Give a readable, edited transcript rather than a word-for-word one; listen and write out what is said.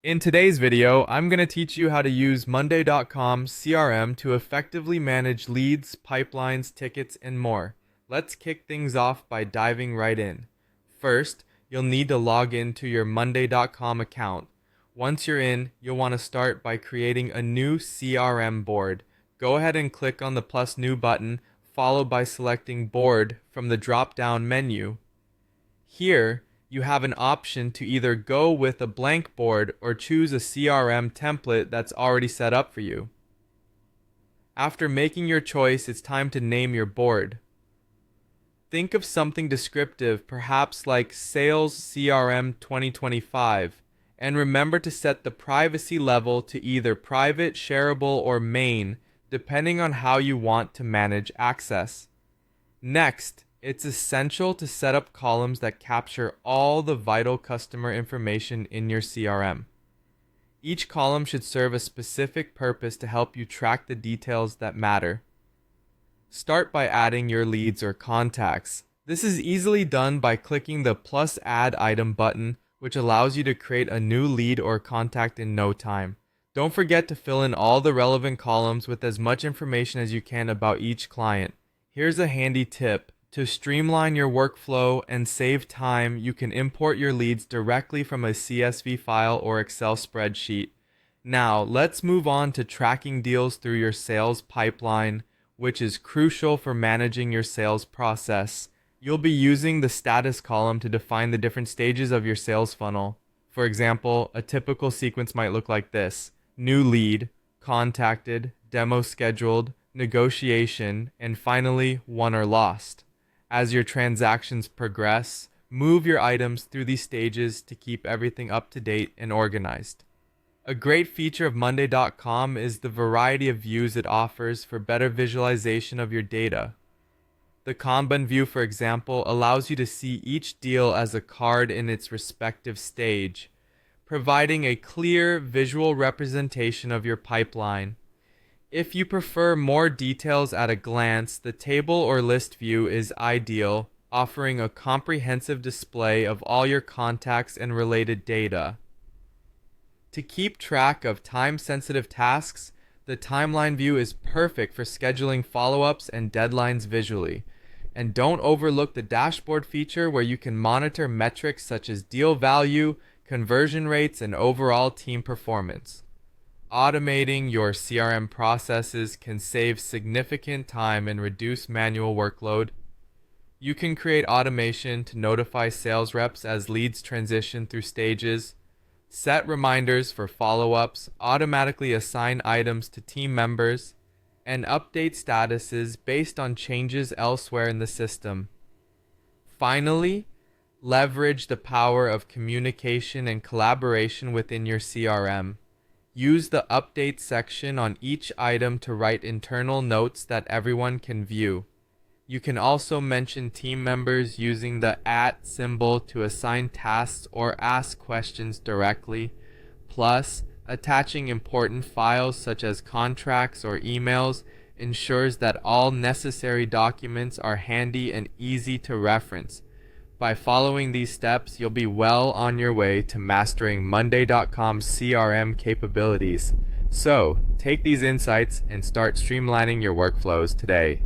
In today's video, I'm going to teach you how to use Monday.com CRM to effectively manage leads, pipelines, tickets, and more. Let's kick things off by diving right in. First, you'll need to log into your Monday.com account. Once you're in, you'll want to start by creating a new CRM board. Go ahead and click on the plus new button, followed by selecting board from the drop-down menu. Here, you have an option to either go with a blank board or choose a CRM template that's already set up for you. After making your choice, it's time to name your board. Think of something descriptive, perhaps like Sales CRM 2025, and remember to set the privacy level to either private, shareable, or main, depending on how you want to manage access. Next, it's essential to set up columns that capture all the vital customer information in your CRM. Each column should serve a specific purpose to help you track the details that matter. Start by adding your leads or contacts. This is easily done by clicking the plus add item button, which allows you to create a new lead or contact in no time. Don't forget to fill in all the relevant columns with as much information as you can about each client. Here's a handy tip. To streamline your workflow and save time, you can import your leads directly from a CSV file or Excel spreadsheet. Now, let's move on to tracking deals through your sales pipeline, which is crucial for managing your sales process. You'll be using the status column to define the different stages of your sales funnel. For example, a typical sequence might look like this: new lead, contacted, demo scheduled, negotiation, and finally, won or lost. As your transactions progress, move your items through these stages to keep everything up to date and organized. A great feature of Monday.com is the variety of views it offers for better visualization of your data. The Kanban view, for example, allows you to see each deal as a card in its respective stage, providing a clear visual representation of your pipeline. If you prefer more details at a glance, the table or list view is ideal, offering a comprehensive display of all your contacts and related data. To keep track of time-sensitive tasks, the timeline view is perfect for scheduling follow-ups and deadlines visually. And don't overlook the dashboard feature where you can monitor metrics such as deal value, conversion rates, and overall team performance. Automating your CRM processes can save significant time and reduce manual workload. You can create automation to notify sales reps as leads transition through stages, set reminders for follow-ups, automatically assign items to team members, and update statuses based on changes elsewhere in the system. Finally, leverage the power of communication and collaboration within your CRM. Use the update section on each item to write internal notes that everyone can view. You can also mention team members using the @ symbol to assign tasks or ask questions directly. Plus, attaching important files such as contracts or emails ensures that all necessary documents are handy and easy to reference. By following these steps, you'll be well on your way to mastering Monday.com's CRM capabilities. So, take these insights and start streamlining your workflows today.